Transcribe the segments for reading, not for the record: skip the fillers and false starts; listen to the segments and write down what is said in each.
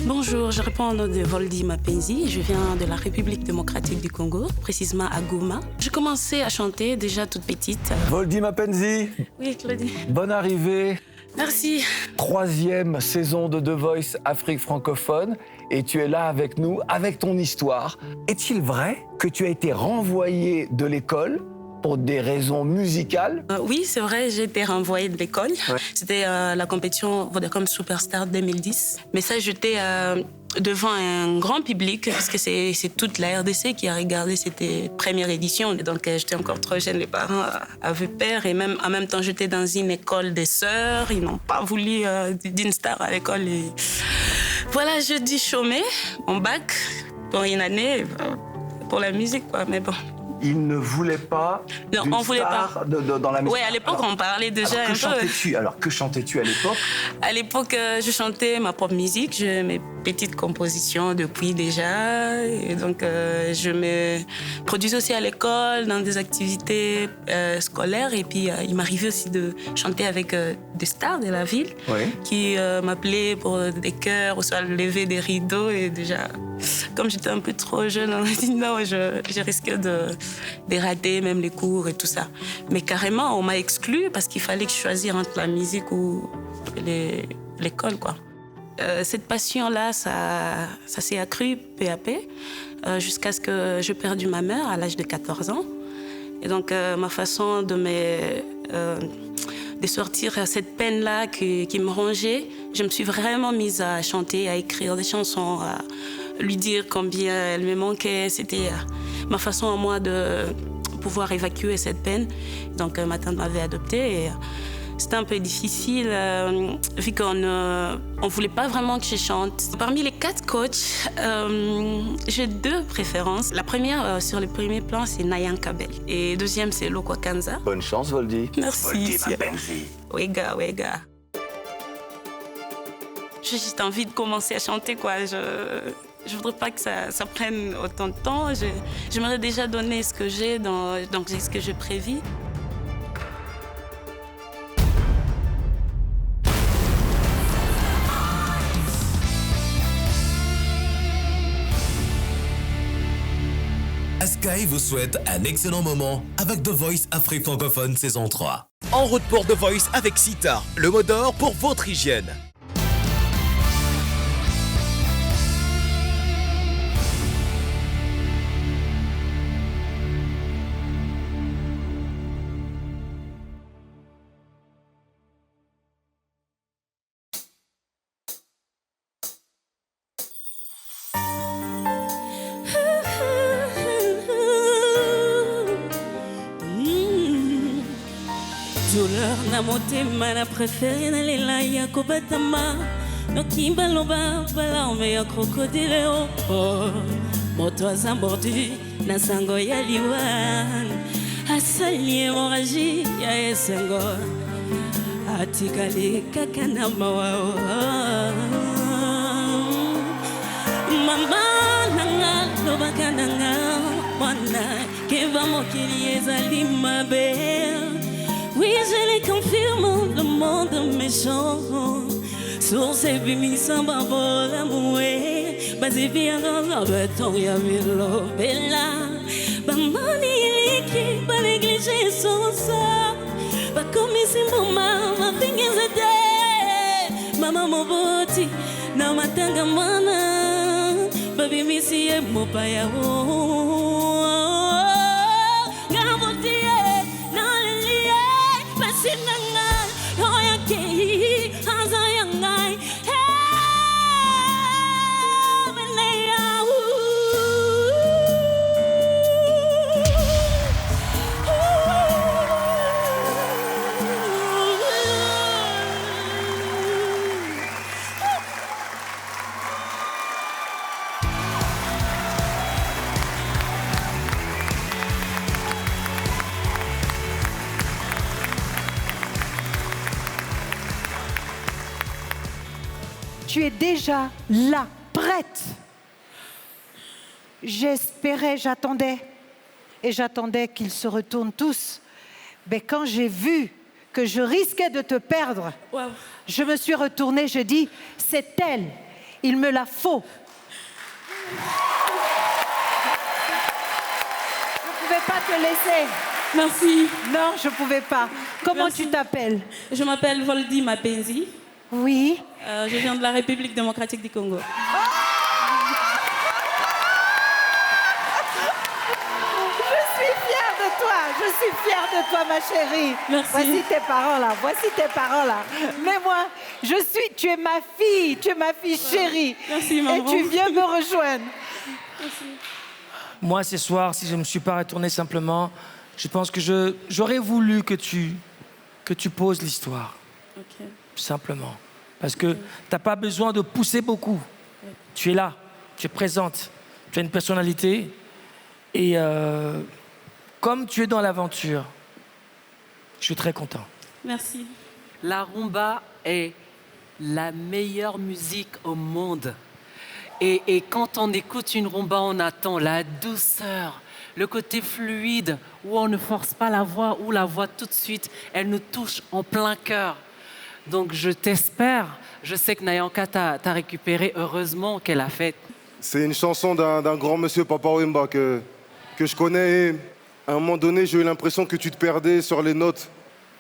Bonjour, je réponds au nom de Voldy Mapenzi. Je viens de la République démocratique du Congo, précisément à Goma. J'ai commencé à chanter déjà toute petite. Voldy Mapenzi. Oui, Claudie. Bonne arrivée. Merci. 3e saison de The Voice Afrique francophone. Et tu es là avec nous, avec ton histoire. Est-il vrai que tu as été renvoyée de l'école pour des raisons musicales? Oui, c'est vrai, j'ai été renvoyée de l'école. Ouais. C'était la compétition Vodacom Superstar 2010. Mais ça, j'étais devant un grand public, parce que c'est toute la RDC qui a regardé cette première édition. Donc, j'étais encore trop jeune, les parents avaient peur. Et même, en même temps, j'étais dans une école des sœurs. Ils n'ont pas voulu d'une star à l'école. Et voilà, je dis chômer, mon bac, pour une année, pour la musique, quoi. Mais bon. Il ne voulait pas non, on voulait star pas. Dans la musique. Oui, à l'époque, on parlait déjà un peu. Alors, que chantais-tu à l'époque? À l'époque, je chantais ma propre musique, mes petites compositions depuis déjà. Et donc, je me produisais aussi à l'école, dans des activités scolaires. Et puis, il m'arrivait aussi de chanter avec des stars de la ville qui m'appelaient pour des chœurs, ou soit lever des rideaux. Et déjà, comme j'étais un peu trop jeune, on m'a dit non, je risquais de rater même les cours et tout ça. Mais carrément, on m'a exclue parce qu'il fallait que je choisisse entre la musique ou l'école, quoi. Cette passion-là, ça s'est accru peu à peu jusqu'à ce que je perde ma mère à l'âge de 14 ans. Et donc, ma façon de sortir cette peine-là qui me rongeait, je me suis vraiment mise à chanter, à écrire des chansons, à lui dire combien elle me manquait. C'était ma façon à moi de pouvoir évacuer cette peine. Donc, ma tante m'avait adoptée et c'était un peu difficile vu qu'on ne voulait pas vraiment que je chante. Parmi les 4 coachs, j'ai 2 préférences. La première, sur le premier plan, c'est Nayan Kabel. Et deuxième, c'est Lokwa Kanza. Bonne chance, Voldy. Merci. Voldy Mapenzi. Wega. J'ai juste envie de commencer à chanter, quoi. Je voudrais pas que ça prenne autant de temps. J'aimerais déjà donner ce que j'ai, donc ce que j'ai prévu. Sky vous souhaite un excellent moment avec The Voice Afrique francophone saison 3. En route pour The Voice avec Sita, le mot d'or pour votre hygiène. douleur na motema na préféré nalela ya kobatama nokimba loba balaume ya krokodile moto aza mordu na sango ya liwa asali hémorragie ya esengo atikali kaka na mawa mama nanga lobaka nanga mwana keva mokili ezali mabe. Oui, je les confirme, le monde méchant. Sur ces bimis sans babo l'amoué. Basé bien dans la béton, y'a milo bella. Bamani liki, ba négligé son sort. Ba comme ici, ma fingers étaient. Maman moboti, na matanga mana. Baby misi e mopaya. Tu es déjà là, prête. J'espérais, j'attendais. Et j'attendais qu'ils se retournent tous. Mais quand j'ai vu que je risquais de te perdre, je me suis retournée, je dis, c'est elle. Il me la faut. Je ne pouvais pas te laisser. Merci. Non, je ne pouvais pas. Comment Merci. tu t'appelles? Je m'appelle Voldy Mapenzi. Oui. Je viens de la République démocratique du Congo. Je suis fière de toi, ma chérie. Merci. Voici tes parents-là, voici tes parents-là. Mais moi, tu es ma fille chérie. Merci, maman. Et tu viens me rejoindre. Merci. Moi, ce soir, si je ne me suis pas retourné simplement, je pense que j'aurais voulu que tu poses l'histoire. Ok. Simplement. Parce que tu n'as pas besoin de pousser beaucoup. Tu es là, tu es présente, tu as une personnalité. Et comme tu es dans l'aventure, je suis très content. Merci. La rumba est la meilleure musique au monde. Et quand on écoute une rumba, on attend la douceur, le côté fluide, où on ne force pas la voix, où la voix tout de suite, elle nous touche en plein cœur. Donc je t'espère, je sais que Nayanka t'a récupéré, heureusement qu'elle a fait. C'est une chanson d'un grand monsieur, Papa Wemba, que je connais. À un moment donné, j'ai eu l'impression que tu te perdais sur les notes.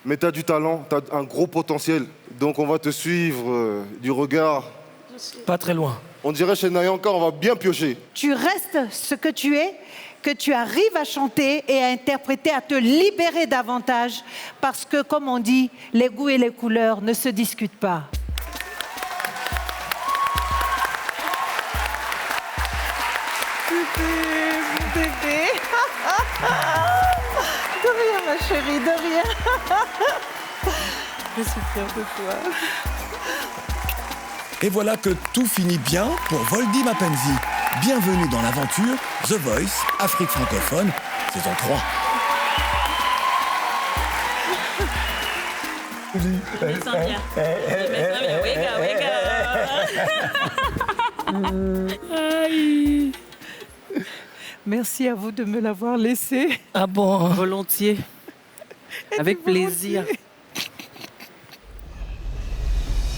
Mais tu as du talent, tu as un gros potentiel. Donc on va te suivre du regard. Pas très loin. On dirait chez Nayanka, on va bien piocher. Tu restes ce que tu es, que tu arrives à chanter et à interpréter, à te libérer davantage. Parce que, comme on dit, les goûts et les couleurs ne se discutent pas. Bébé. De rien, ma chérie, de rien. Je suis fière de toi. Et voilà que tout finit bien pour Voldy Mapenzi. Bienvenue dans l'aventure The Voice Afrique francophone, saison 3. Je me sens bien. Aïe. Merci à vous de me l'avoir laissé. Ah bon? Volontiers, avec plaisir.